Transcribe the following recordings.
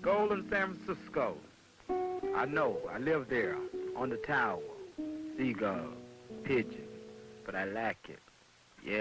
Gold in San Francisco. I know, I live there, on the tower. Seagull, pigeon, but I like it. Yeah.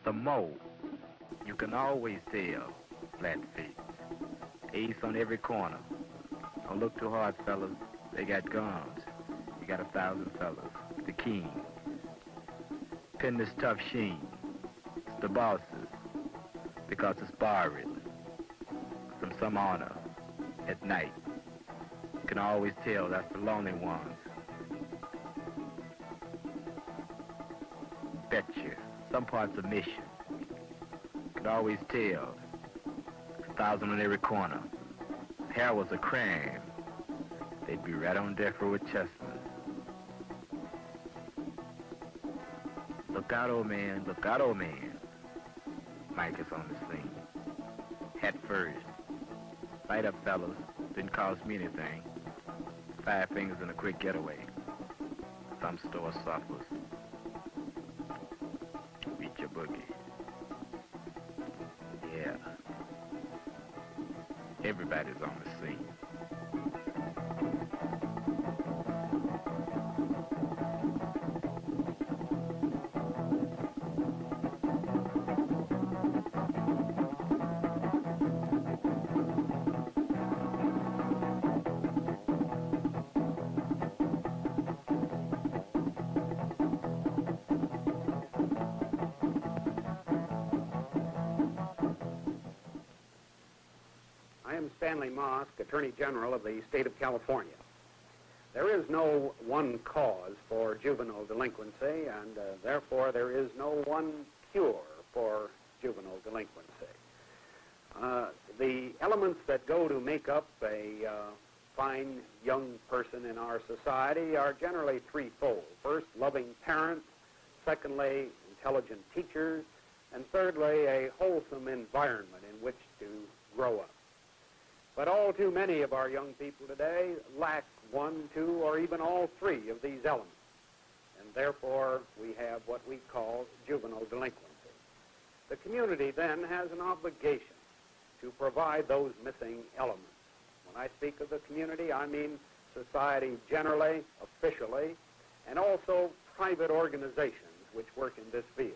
The mole, you can always tell flat feet. Ace on every corner. Don't look too hard, fellas. They got guns. You got 1,000 fellas. The king. Pin this tough sheen. It's the bosses. Because it's borrowed from some honor at night. You can always tell that's the lonely ones. Betcha. Some parts of mission. Could always tell. 1,000 on every corner. If hair was a crime, they'd be right on death row with Chessman. Look out, old man. Look out, old man. Mike is on the scene. Hat first. Light up, fellas. Didn't cost me anything. 5 fingers and a quick getaway. Some store suffers. Beat your boogie. Yeah. Everybody's on the scene. Stanley Mosk, Attorney General of the State of California. There is no one cause for juvenile delinquency, and therefore there is no one cure for juvenile delinquency. The elements that go to make up a fine young person in our society are generally threefold. First, loving parents. Secondly, intelligent teachers. And thirdly, a wholesome environment in which to grow up. But all too many of our young people today lack one, two, or even all three of these elements. And therefore, we have what we call juvenile delinquency. The community then has an obligation to provide those missing elements. When I speak of the community, I mean society generally, officially, and also private organizations which work in this field.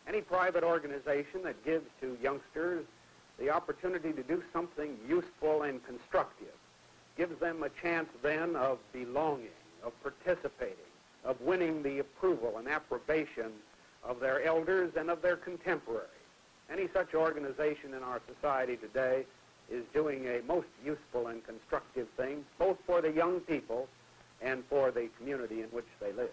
Any private organization that gives to youngsters the opportunity to do something useful and constructive gives them a chance then of belonging, of participating, of winning the approval and approbation of their elders and of their contemporaries. Any such organization in our society today is doing a most useful and constructive thing, both for the young people and for the community in which they live.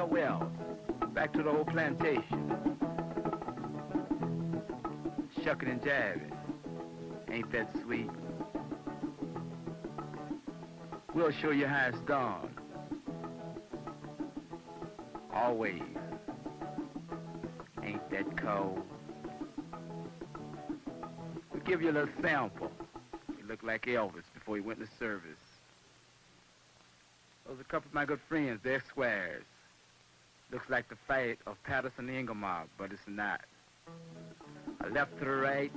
Well, back to the old plantation. Shucking and jiving. Ain't that sweet? We'll show you how it's done. Always. Ain't that cold? We'll give you a little sample. You look like Elvis before he went to service. Those are a couple of my good friends. They're squares. Looks like the fight of Patterson and Ingemar, but it's not. A left to the right,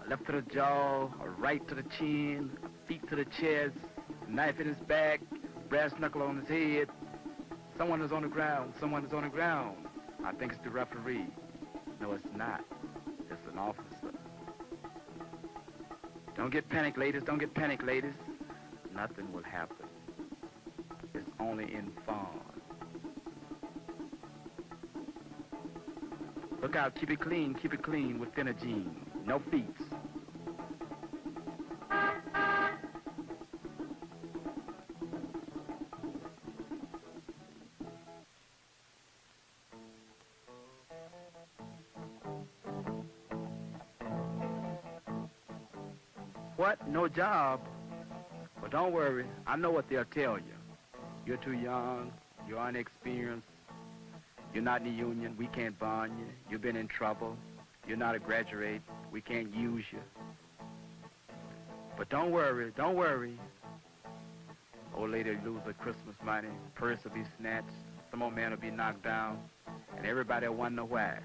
a left to the jaw, a right to the chin, a feet to the chest, a knife in his back, brass knuckle on his head. Someone is on the ground, someone is on the ground. I think it's the referee. No, it's not. It's an officer. Don't get panicked, ladies, don't get panicked, ladies. Nothing will happen. It's only in fun. Look out, keep it clean with thinner jeans. No feet. What? No job? Well, don't worry. I know what they'll tell you. You're too young. You're inexperienced. You're not in the union. We can't bond you. You've been in trouble. You're not a graduate. We can't use you. But don't worry. Don't worry. Old lady will lose her Christmas money. Purse will be snatched. Some old man will be knocked down. And everybody will wonder why.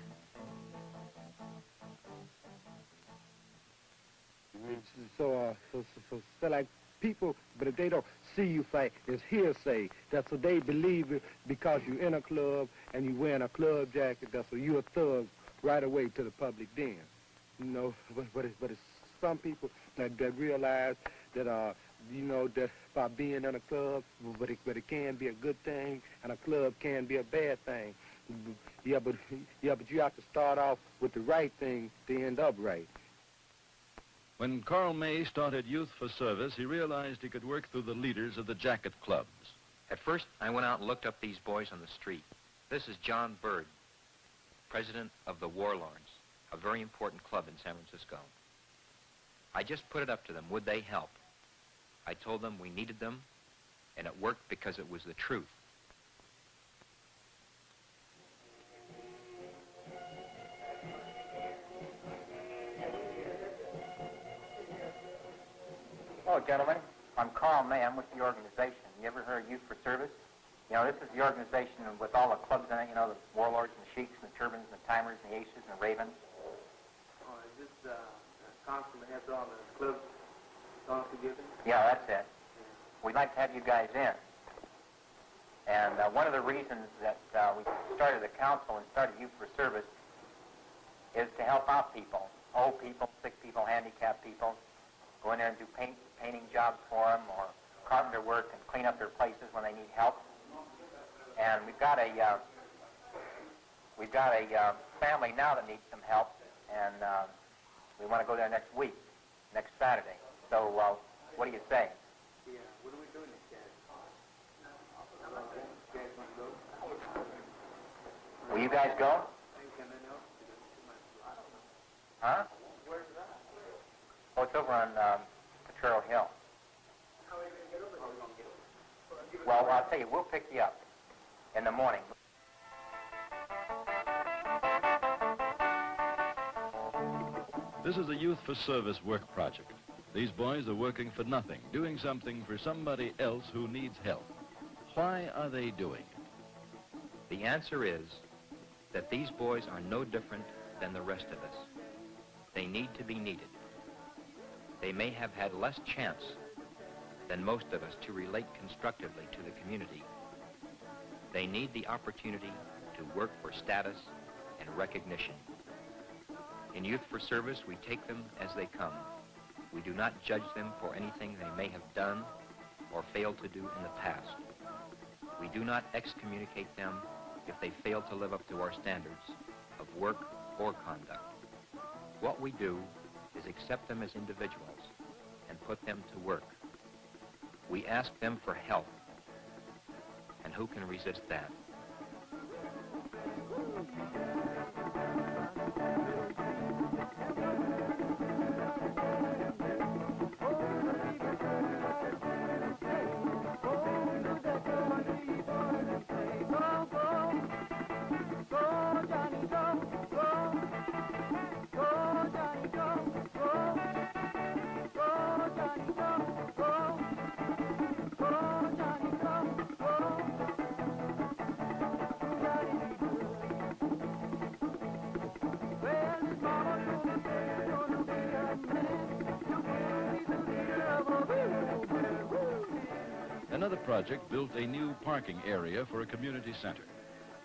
So like people, but if they don't see you fight, it's hearsay. That's what they believe it because you're in a club and you wearing a club jacket. That's what you're a thug right away to the public den. You know, but it's some people that realize that that by being in a club, but it can be a good thing, and a club can be a bad thing. Yeah, but you have to start off with the right thing to end up right. When Carl May started Youth for Service, he realized he could work through the leaders of the jacket clubs. At first, I went out and looked up these boys on the street. This is John Bird, president of the Warlords, a very important club in San Francisco. I just put it up to them, would they help? I told them we needed them, and it worked because it was the truth. Hello, gentlemen. I'm Carl May. I'm with the organization. You ever heard of Youth for Service? You know, this is the organization with all the clubs in it, you know, the Warlords and the Sheiks and the Turbans and the Timers and the Aces and the Ravens. Oh, is this the council that has all the clubs all together? Yeah, that's it. We'd like to have you guys in. And one of the reasons that we started the council and started Youth for Service is to help out people, old people, sick people, handicapped people. Go in there and do painting jobs for them or carpenter work and clean up their places when they need help. And we've got a family now that needs some help, and we want to go there next week, next Saturday. So what do you say? Yeah, what are we doing this Saturday? Will you guys go? Huh? Where's it at? Oh, it's over on Trayal Hill. How are you going to get over? How are we going to get over? Well, I'll tell you, we'll pick you up in the morning. This is a Youth for Service work project. These boys are working for nothing, doing something for somebody else who needs help. Why are they doing it? The answer is that these boys are no different than the rest of us. They need to be needed. They may have had less chance than most of us to relate constructively to the community. They need the opportunity to work for status and recognition. In Youth for Service, we take them as they come. We do not judge them for anything they may have done or failed to do in the past. We do not excommunicate them if they fail to live up to our standards of work or conduct. What we do is accept them as individuals and put them to work. We ask them for help. And who can resist that? Another project built a new parking area for a community center.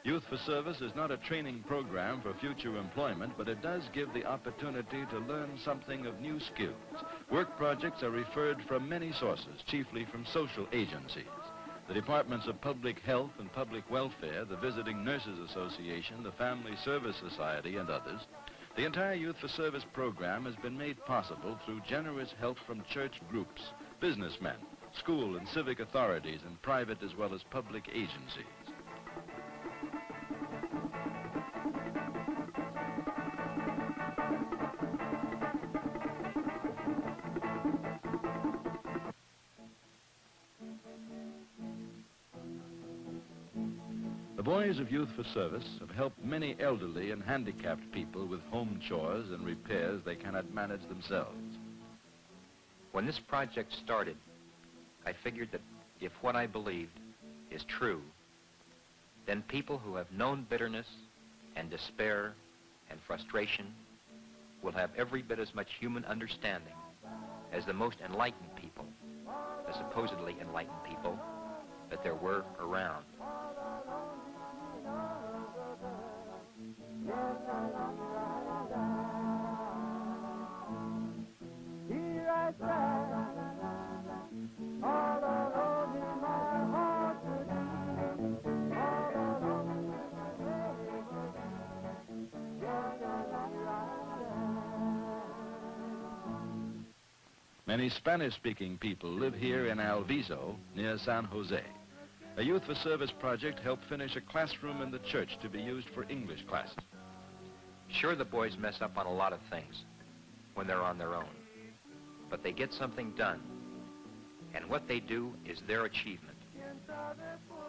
Youth for Service is not a training program for future employment, but it does give the opportunity to learn something of new skills. Work projects are referred from many sources, chiefly from social agencies. The Departments of Public Health and Public Welfare, the Visiting Nurses Association, the Family Service Society, and others. The entire Youth for Service program has been made possible through generous help from church groups, businessmen, school and civic authorities, and private as well as public agencies. The boys of Youth for Service have helped many elderly and handicapped people with home chores and repairs they cannot manage themselves. When this project started, I figured that if what I believed is true, then people who have known bitterness and despair and frustration will have every bit as much human understanding as the most enlightened people, the supposedly enlightened people that there were around. Here I stand, all alone in my heart today, all alone Many Spanish-speaking people live here in Alviso, near San Jose. A Youth for Service project helped finish a classroom in the church to be used for English classes. Sure, the boys mess up on a lot of things when they're on their own, but they get something done, and what they do is their achievement.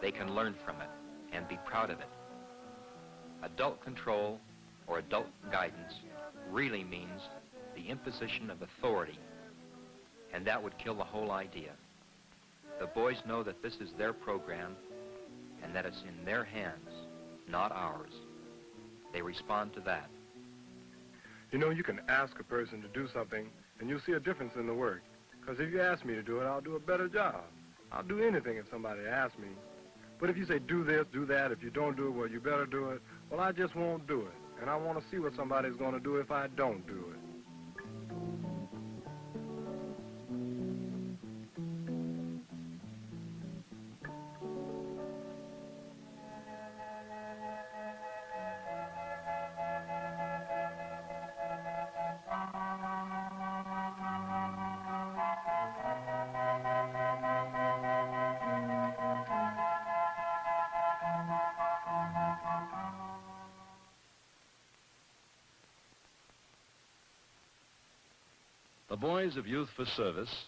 They can learn from it and be proud of it. Adult control or adult guidance really means the imposition of authority, and that would kill the whole idea. The boys know that this is their program and that it's in their hands, not ours. They respond to that. You know, you can ask a person to do something and you'll see a difference in the work. Because if you ask me to do it, I'll do a better job. I'll do anything if somebody asks me. But if you say, do this, do that, if you don't do it, well, you better do it, well, I just won't do it. And I want to see what somebody's going to do if I don't do it. The boys of Youth for Service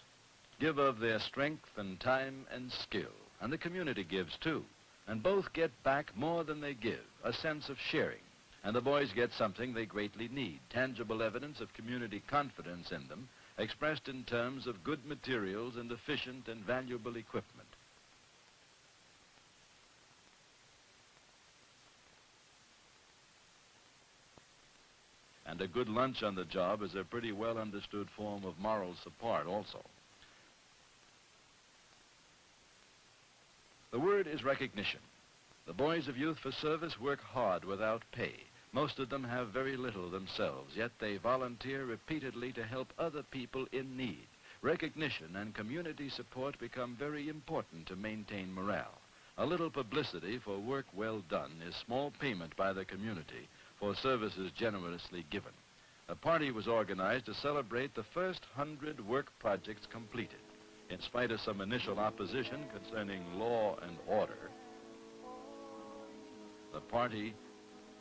give of their strength and time and skill, and the community gives too. And both get back more than they give, a sense of sharing. And the boys get something they greatly need, tangible evidence of community confidence in them, expressed in terms of good materials and efficient and valuable equipment. And a good lunch on the job is a pretty well understood form of moral support also. The word is recognition. The boys of Youth for Service work hard without pay. Most of them have very little themselves, yet they volunteer repeatedly to help other people in need. Recognition and community support become very important to maintain morale. A little publicity for work well done is small payment by the community for services generously given. A party was organized to celebrate the first 100 work projects completed. In spite of some initial opposition concerning law and order, the party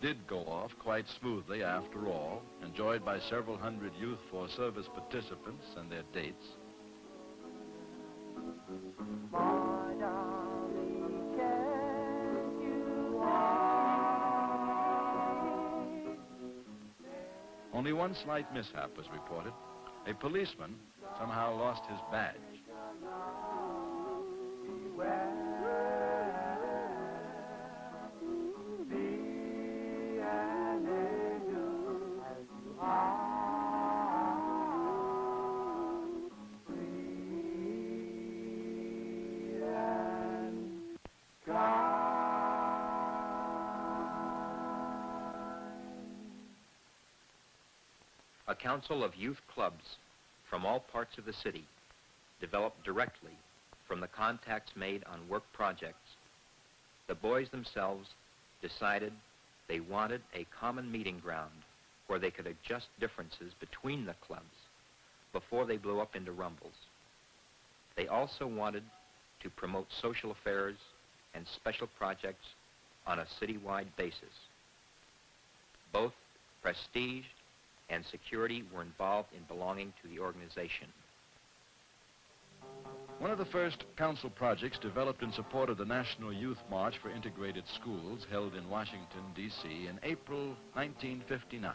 did go off quite smoothly after all, enjoyed by several hundred youth for service participants and their dates. My darling, can't you hide? Only one slight mishap was reported. A policeman somehow lost his badge. A council of youth clubs from all parts of the city developed directly from the contacts made on work projects. The boys themselves decided they wanted a common meeting ground where they could adjust differences between the clubs before they blew up into rumbles. They also wanted to promote social affairs and special projects on a citywide basis. Both prestige and security were involved in belonging to the organization. One of the first council projects developed in support of the National Youth March for Integrated Schools held in Washington, D.C. in April 1959.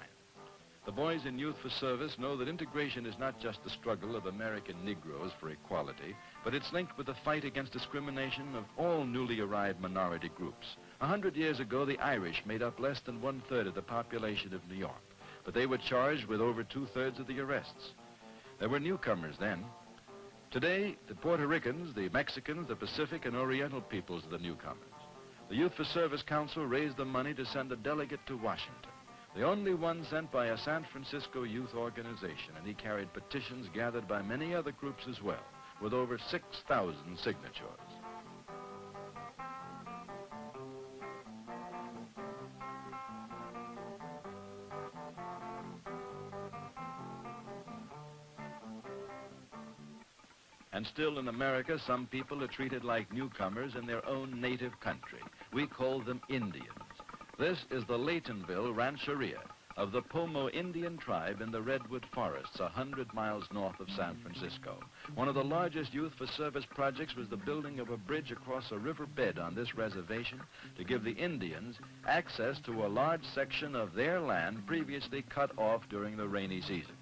The boys in Youth for Service know that integration is not just the struggle of American Negroes for equality, but it's linked with the fight against discrimination of all newly arrived minority groups. 100 years ago, the Irish made up less than 1/3 of the population of New York, but they were charged with over 2/3 of the arrests. There were newcomers then. Today, the Puerto Ricans, the Mexicans, the Pacific and Oriental peoples are the newcomers. The Youth for Service Council raised the money to send a delegate to Washington, the only one sent by a San Francisco youth organization, and he carried petitions gathered by many other groups as well, with over 6,000 signatures. And still in America, some people are treated like newcomers in their own native country. We call them Indians. This is the Laytonville Rancheria of the Pomo Indian tribe in the Redwood Forests, 100 miles north of San Francisco. One of the largest Youth for Service projects was the building of a bridge across a river bed on this reservation to give the Indians access to a large section of their land previously cut off during the rainy season.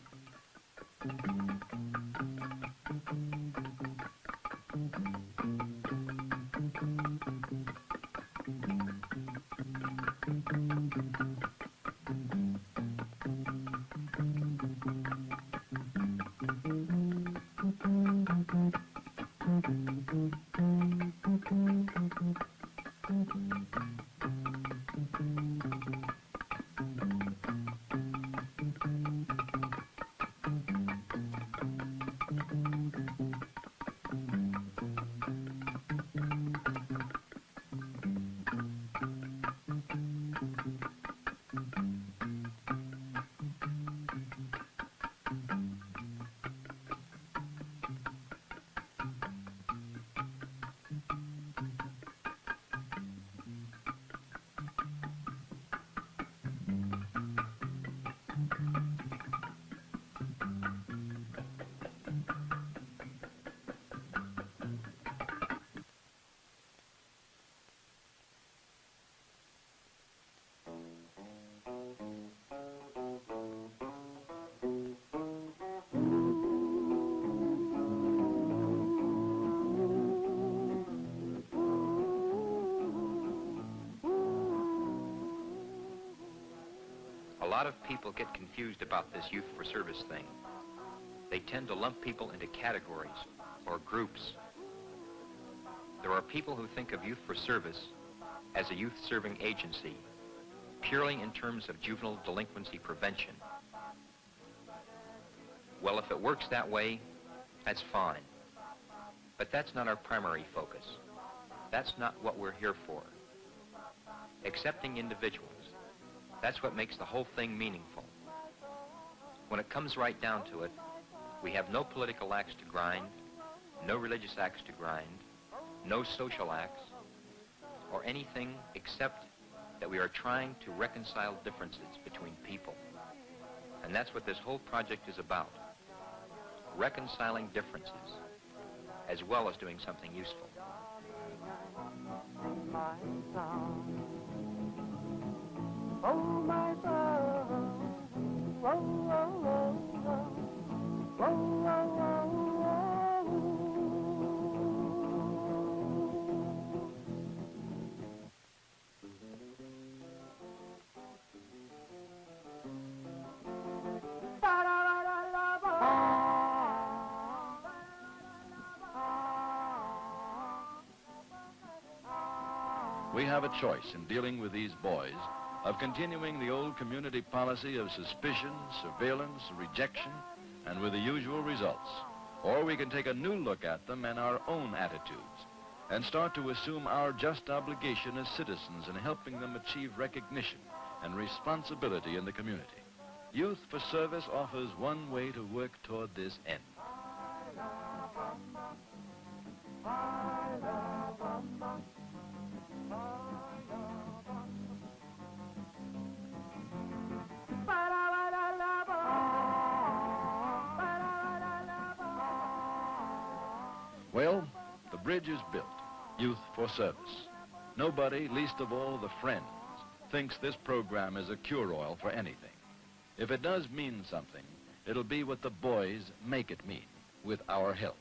A lot of people get confused about this Youth for Service thing. They tend to lump people into categories or groups. There are people who think of Youth for Service as a youth-serving agency purely in terms of juvenile delinquency prevention. Well, if it works that way, that's fine. But that's not our primary focus. That's not what we're here for. Accepting individuals, that's what makes the whole thing meaningful. When it comes right down to it, we have no political axe to grind, no religious axe to grind, no social acts, or anything except that we are trying to reconcile differences between people. And that's what this whole project is about. Reconciling differences, as well as doing something useful. My son, oh my son, oh, oh, oh, oh, oh, oh, oh. We have a choice in dealing with these boys of continuing the old community policy of suspicion, surveillance, rejection, and with the usual results. Or we can take a new look at them and our own attitudes and start to assume our just obligation as citizens in helping them achieve recognition and responsibility in the community. Youth for Service offers one way to work toward this end. Well, the bridge is built. Youth for Service. Nobody, least of all the friends, thinks this program is a cure-all for anything. If it does mean something, it'll be what the boys make it mean, with our help.